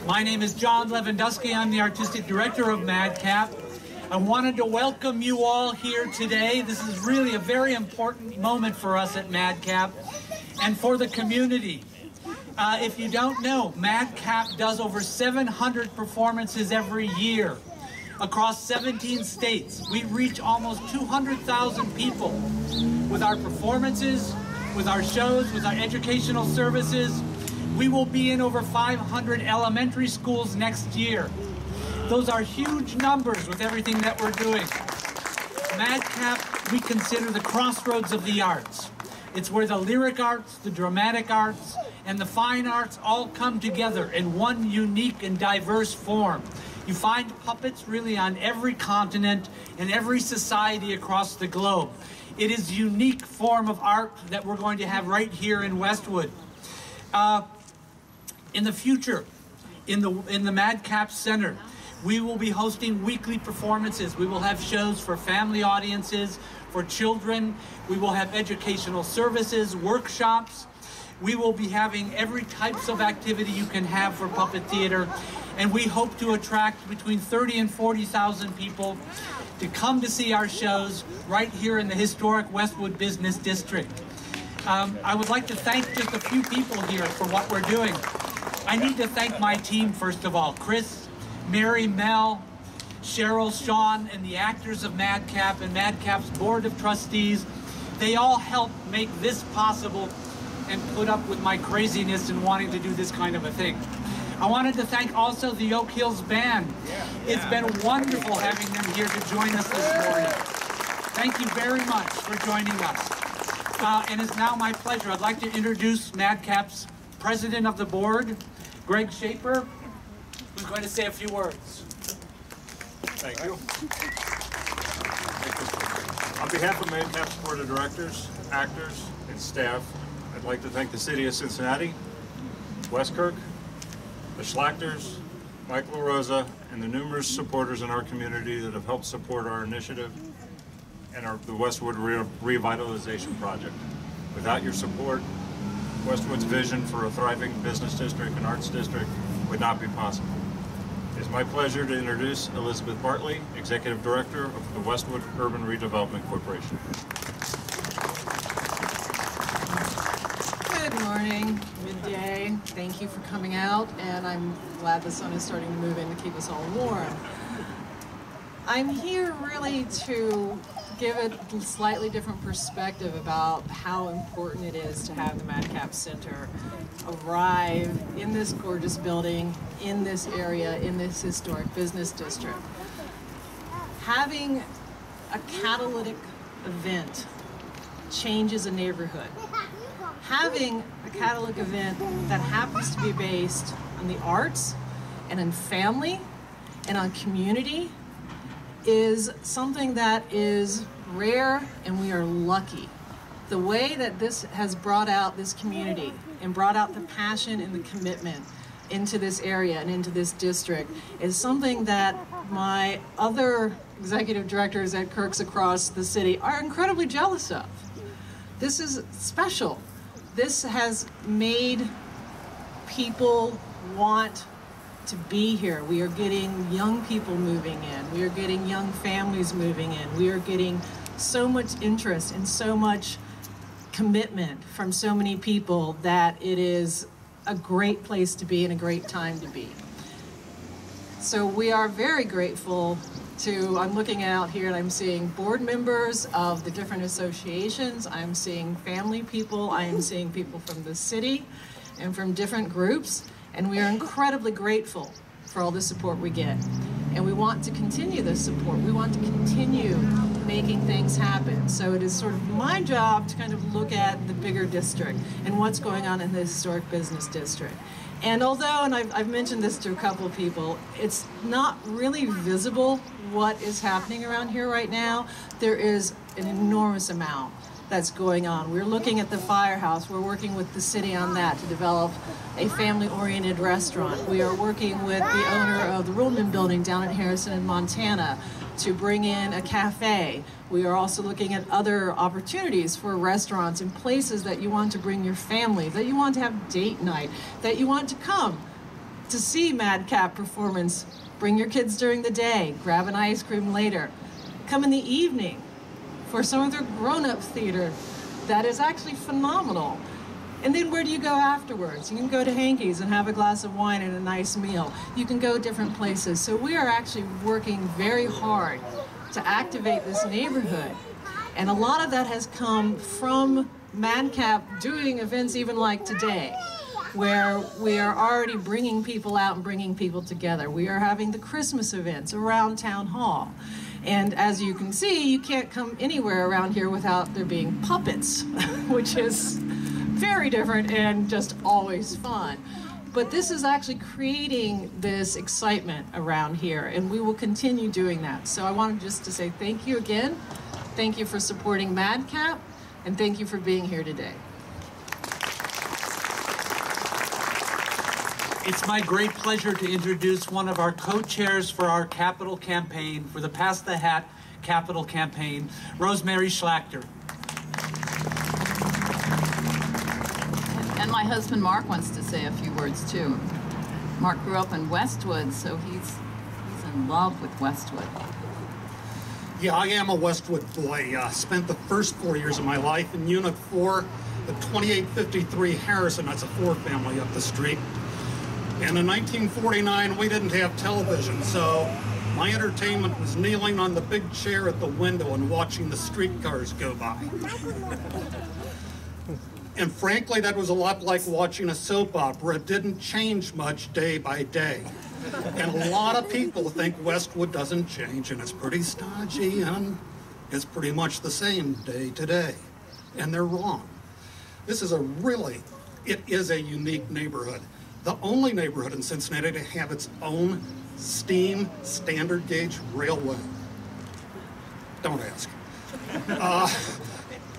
My name is John Lewandowski. I'm the Artistic Director of Madcap. I wanted to welcome you all here today. This is really a very important moment for us at Madcap and for the community. If you don't know, Madcap does over 700 performances every year across 17 states. We reach almost 200,000 people with our performances, with our shows, with our educational services. We will be in over 500 elementary schools next year. Those are huge numbers with everything that we're doing. Madcap, we consider the crossroads of the arts. It's where the lyric arts, the dramatic arts, and the fine arts all come together in one unique and diverse form. You find puppets really on every continent and every society across the globe. It is a unique form of art that we're going to have right here in Westwood. In the future, in the Madcap Center, we will be hosting weekly performances. We will have shows for family audiences, for children. We will have educational services, workshops. We will be having every types of activity you can have for puppet theater. And we hope to attract between 30 and 40,000 people to come to see our shows right here in the historic Westwood Business District. I would like to thank just a few people here for what we're doing. I need to thank my team, first of all, Chris, Mary, Mel, Cheryl, Sean, and the actors of Madcap and Madcap's Board of Trustees. They all helped make this possible and put up with my craziness in wanting to do this kind of a thing. I wanted to thank also the Oak Hills Band. It's been wonderful having them here to join us this morning. Thank you very much for joining us. And it's now my pleasure. I'd like to introduce Madcap's President of the Board, Greg Schaiper, who's going to say a few words. Thank you. On behalf of Madcap's Board of Directors, actors, and staff, I'd like to thank the City of Cincinnati, WestCURC, the Schlachters, Mike LaRosa, and the numerous supporters in our community that have helped support our initiative and the Westwood Revitalization Project. Without your support, Westwood's vision for a thriving business district and arts district would not be possible. It is my pleasure to introduce Elizabeth Bartley, Executive Director of the Westwood Urban Redevelopment Corporation. Good morning, midday. Thank you for coming out, and I'm glad the sun is starting to move in to keep us all warm. I'm here really to give a slightly different perspective about how important it is to have the Madcap Center arrive in this gorgeous building, in this area, in this historic business district. Having a catalytic event changes a neighborhood. Having a catalytic event that happens to be based on the arts and on family and on community is something that is rare, and we are lucky. The way that this has brought out this community and brought out the passion and the commitment into this area and into this district is something that my other executive directors at CURCs across the city are incredibly jealous of. This is special. This has made people want to be here. We are getting young people moving in. We are getting young families moving in. We are getting so much interest and so much commitment from so many people that it is a great place to be and a great time to be. So we are very grateful to, I'm looking out here and I'm seeing board members of the different associations. I'm seeing family people. I am seeing people from the city and from different groups. And we are incredibly grateful for all the support we get. And we want to continue this support. We want to continue making things happen. So it is sort of my job to kind of look at the bigger district and what's going on in the historic business district. And although, and I've mentioned this to a couple of people, it's not really visible what is happening around here right now, there is an enormous amount that's going on. We're looking at the firehouse. We're working with the city on that to develop a family-oriented restaurant. We are working with the owner of the Ruhlman building down at Harrison in Montana to bring in a cafe. We are also looking at other opportunities for restaurants and places that you want to bring your family, that you want to have date night, that you want to come to see Madcap performance, bring your kids during the day, grab an ice cream later. Come in the evening for some of their grown-up theater that is actually phenomenal. And then where do you go afterwards? You can go to Hankey's and have a glass of wine and a nice meal. You can go different places. So we are actually working very hard to activate this neighborhood. And a lot of that has come from Madcap doing events even like today, where we are already bringing people out and bringing people together. We are having the Christmas events around Town Hall. And as you can see, you can't come anywhere around here without there being puppets, which is very different and just always fun. But this is actually creating this excitement around here, and we will continue doing that. So I wanted just to say thank you again. Thank you for supporting Madcap, and thank you for being here today. It's my great pleasure to introduce one of our co-chairs for our capital campaign, for the Pass the Hat capital campaign, Rosemary Schlachter. And my husband Mark wants to say a few words too. Mark grew up in Westwood, so he's in love with Westwood. Yeah, I am a Westwood boy. Spent the first 4 years of my life in Unit 4 at 2853 Harrison. That's a Ford family up the street. And in 1949, we didn't have television, so my entertainment was kneeling on the big chair at the window and watching the streetcars go by. And frankly, that was a lot like watching a soap opera. It didn't change much day by day. And a lot of people think Westwood doesn't change, and it's pretty stodgy, and it's pretty much the same day to day. And they're wrong. This is it is a unique neighborhood. The only neighborhood in Cincinnati to have its own steam standard gauge railway. Don't ask.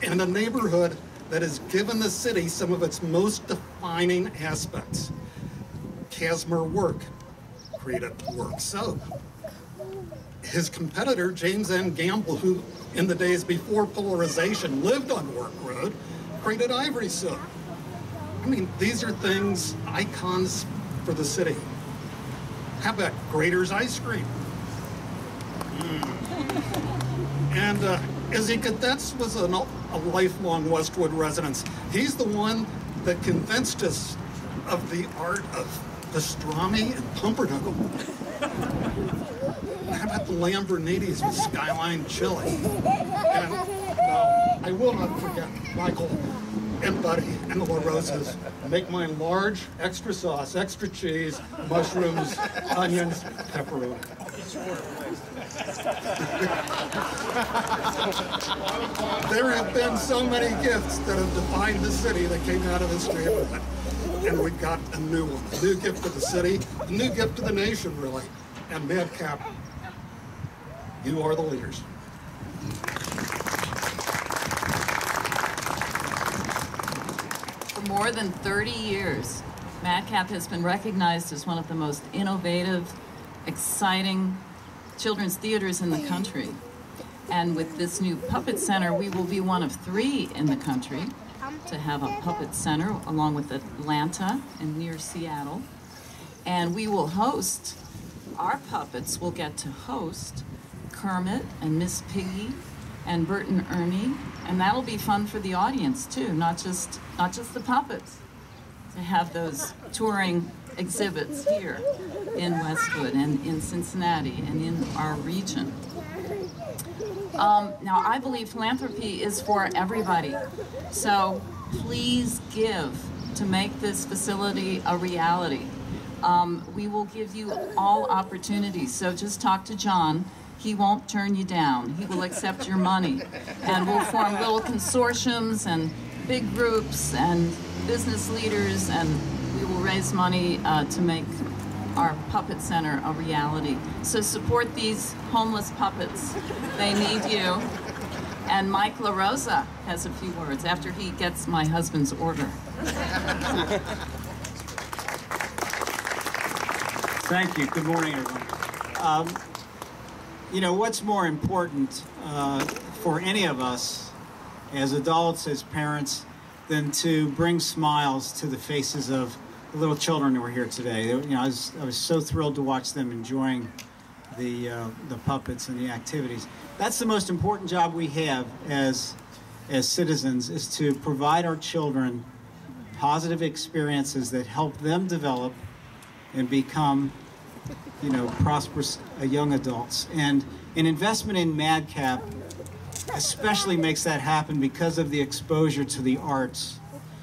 And a neighborhood that has given the city some of its most defining aspects. Casimir Work created Work Soap. His competitor, James N. Gamble, who in the days before polarization lived on Work Road, created Ivory Soap. I mean, these are things, icons for the city. How about Grater's Ice Cream? And Izzy Cadets was a lifelong Westwood resident. He's the one that convinced us of the art of pastrami and pumpernickel. How about the Lambrinides with Skyline Chili? And no, I will not forget Michael and Buddy and the LaRosas. Make mine large, extra sauce, extra cheese, mushrooms, onions, pepperoni. There have been so many gifts that have defined the city that came out of this neighborhood. And we got a new one, a new gift to the city, a new gift to the nation, really. And Madcap, you are the leaders. For more than 30 years, Madcap has been recognized as one of the most innovative, exciting children's theaters in the country. And with this new Puppet Center, we will be one of 3 in the country to have a Puppet Center, along with Atlanta and near Seattle. And we will host, our puppets will get to host Kermit and Miss Piggy and Bert and Ernie, and that'll be fun for the audience too, not just the puppets, to have those touring exhibits here in Westwood and in Cincinnati and in our region. Now, I believe philanthropy is for everybody, so please give to make this facility a reality. We will give you all opportunities, so just talk to John. He won't turn you down. He will accept your money. And we'll form little consortiums and big groups and business leaders, and we will raise money to make our Puppet Center a reality. So support these homeless puppets. They need you. And Mike LaRosa has a few words after he gets my husband's order. Thank you. Good morning, everyone. You know, what's more important for any of us as adults, as parents, than to bring smiles to the faces of the little children who were here today. They, I was so thrilled to watch them enjoying the puppets and the activities. That's the most important job we have as citizens, is to provide our children positive experiences that help them develop and become, prosperous young adults. And an investment in Madcap especially makes that happen because of the exposure to the arts.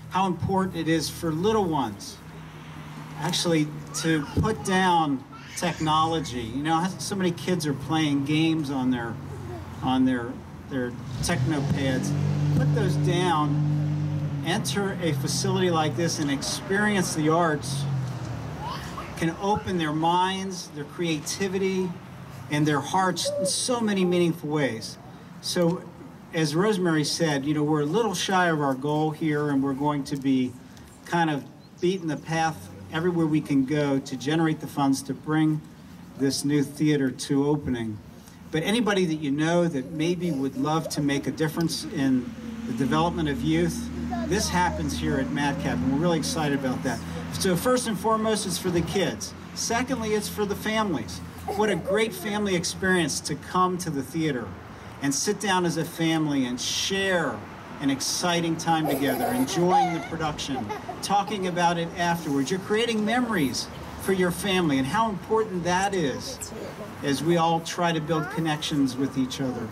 How important it is for little ones actually to put down technology. So many kids are playing games on their techno pads. Put those down, enter a facility like this and experience the arts can open their minds, their creativity, and their hearts in so many meaningful ways. So, as Rosemary said, we're a little shy of our goal here, and we're going to be kind of beating the path everywhere we can go to generate the funds to bring this new theater to opening. But anybody that you know that maybe would love to make a difference in the development of youth, this happens here at Madcap, and we're really excited about that. So first and foremost, it's for the kids. Secondly, it's for the families. What a great family experience to come to the theater and sit down as a family and share an exciting time together, enjoying the production, talking about it afterwards. You're creating memories for your family, and how important that is as we all try to build connections with each other.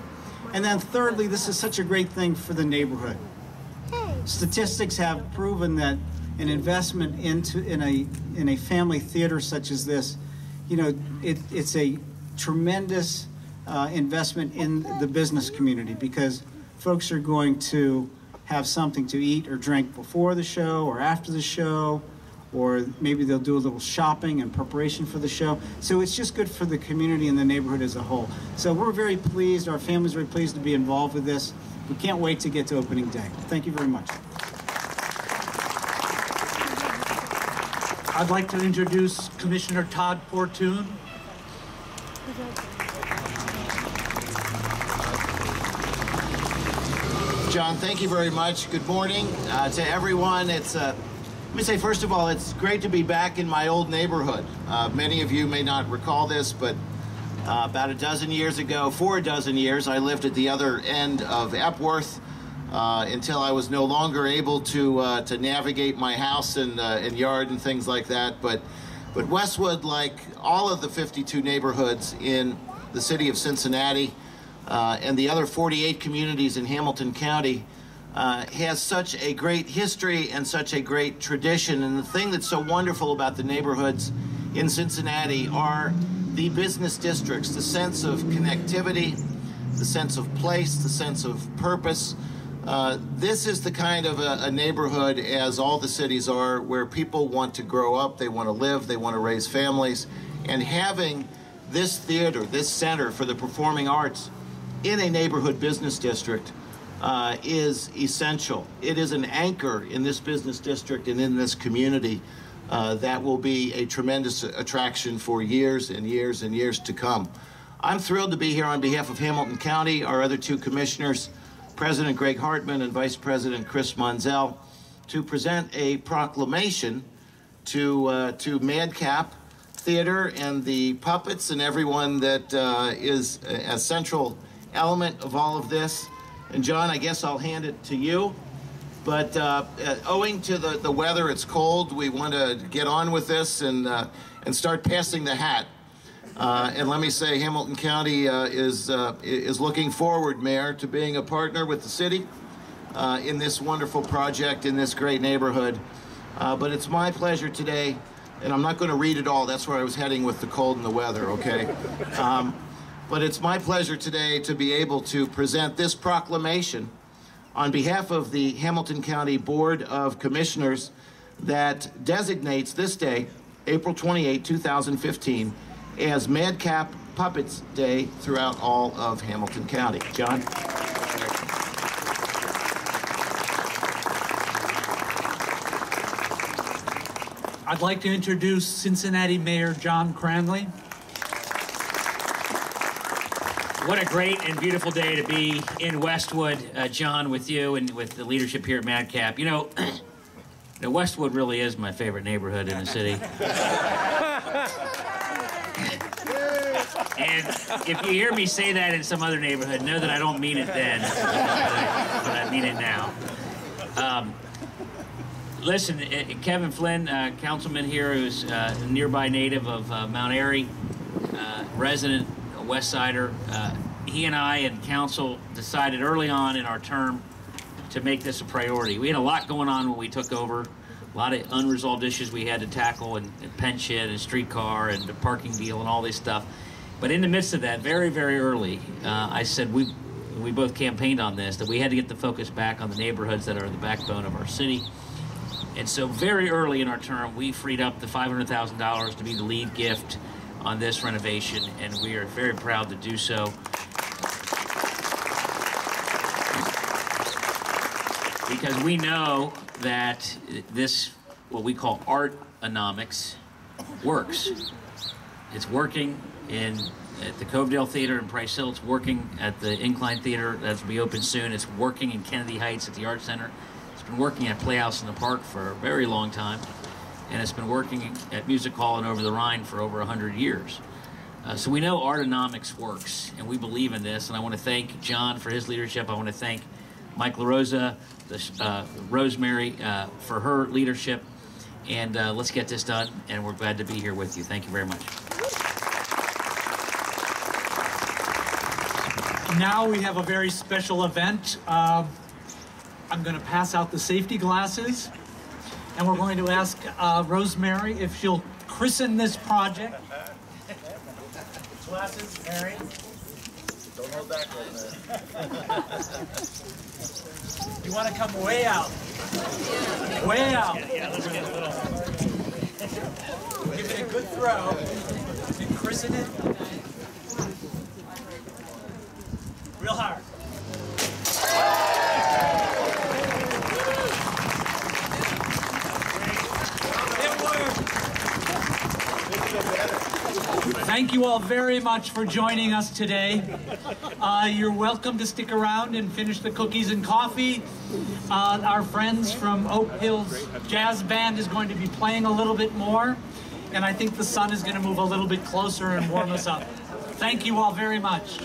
And then thirdly, this is such a great thing for the neighborhood. Statistics have proven that an investment in a family theater such as this, it's a tremendous investment in the business community, because folks are going to have something to eat or drink before the show or after the show, or maybe they'll do a little shopping in preparation for the show. So it's just good for the community and the neighborhood as a whole. So we're very pleased, our family's very pleased to be involved with this. We can't wait to get to opening day. Thank you very much. I'd like to introduce Commissioner Todd Portune. John, thank you very much. Good morning to everyone. Let me say, first of all, it's great to be back in my old neighborhood. Many of you may not recall this, but about 12 years ago, for 12 years, I lived at the other end of Epworth until I was no longer able to navigate my house and yard and things like that. But Westwood, like all of the 52 neighborhoods in the city of Cincinnati and the other 48 communities in Hamilton County, has such a great history and such a great tradition. And the thing that's so wonderful about the neighborhoods in Cincinnati are the business districts, the sense of connectivity, the sense of place, the sense of purpose. This is the kind of a neighborhood, as all the cities are, where people want to grow up, they want to live, they want to raise families. And having this theater, this center for the performing arts in a neighborhood business district is essential. It is an anchor in this business district and in this community that will be a tremendous attraction for years and years and years to come. I'm thrilled to be here on behalf of Hamilton County, our other two commissioners, President Greg Hartman and Vice President Chris Monzel, to present a proclamation to Madcap Theater and the puppets and everyone that is a central element of all of this. And John, I guess I'll hand it to you. But owing to the weather, it's cold. We want to get on with this and start passing the hat. And let me say, Hamilton County is looking forward, Mayor, to being a partner with the city in this wonderful project in this great neighborhood. But it's my pleasure today, and I'm not going to read it all. That's where I was heading with the cold and the weather, okay? But it's my pleasure today to be able to present this proclamation on behalf of the Hamilton County Board of Commissioners that designates this day, April 28, 2015, as Madcap Puppets Day throughout all of Hamilton County. John? I'd like to introduce Cincinnati Mayor John Cranley. What a great and beautiful day to be in Westwood, John, with you and with the leadership here at Madcap. You know, Now, Westwood really is my favorite neighborhood in the city. And if you hear me say that in some other neighborhood, know that I don't mean it then, but I mean it now. Listen, Kevin Flynn, councilman here, who's a nearby native of Mount Airy, resident, a West Sider, he and I and council decided early on in our term to make this a priority. We had a lot going on when we took over, a lot of unresolved issues we had to tackle, and pension and streetcar and the parking deal and all this stuff. But in the midst of that, very, very early, I said we both campaigned on this, that we had to get the focus back on the neighborhoods that are the backbone of our city. And so very early in our term, we freed up the $500,000 to be the lead gift on this renovation, and we are very proud to do so. Because we know that this, what we call art-onomics, works. It's working at the Covedale Theater in Price Hill. It's working at the Incline Theater that's will be open soon. It's working in Kennedy Heights at the Art Center. It's been working at Playhouse in the Park for a very long time. And it's been working at Music Hall and Over the Rhine for over 100 years. So we know artonomics works, and we believe in this. And I want to thank John for his leadership. I want to thank Mike LaRosa, Rosemary for her leadership. And let's get this done, and we're glad to be here with you. Thank you very much. Now we have a very special event. I'm going to pass out the safety glasses, and we're going to ask Rosemary if she'll christen this project. Glasses, Mary. Don't hold back, Rosemary. You want to come way out. Way out. Yeah, let's get a little. Give it a good throw and christen it. Real hard. Thank you all very much for joining us today. You're welcome to stick around and finish the cookies and coffee. Our friends from Oak Hills Jazz Band is going to be playing a little bit more, and I think the sun is going to move a little bit closer and warm us up. Thank you all very much.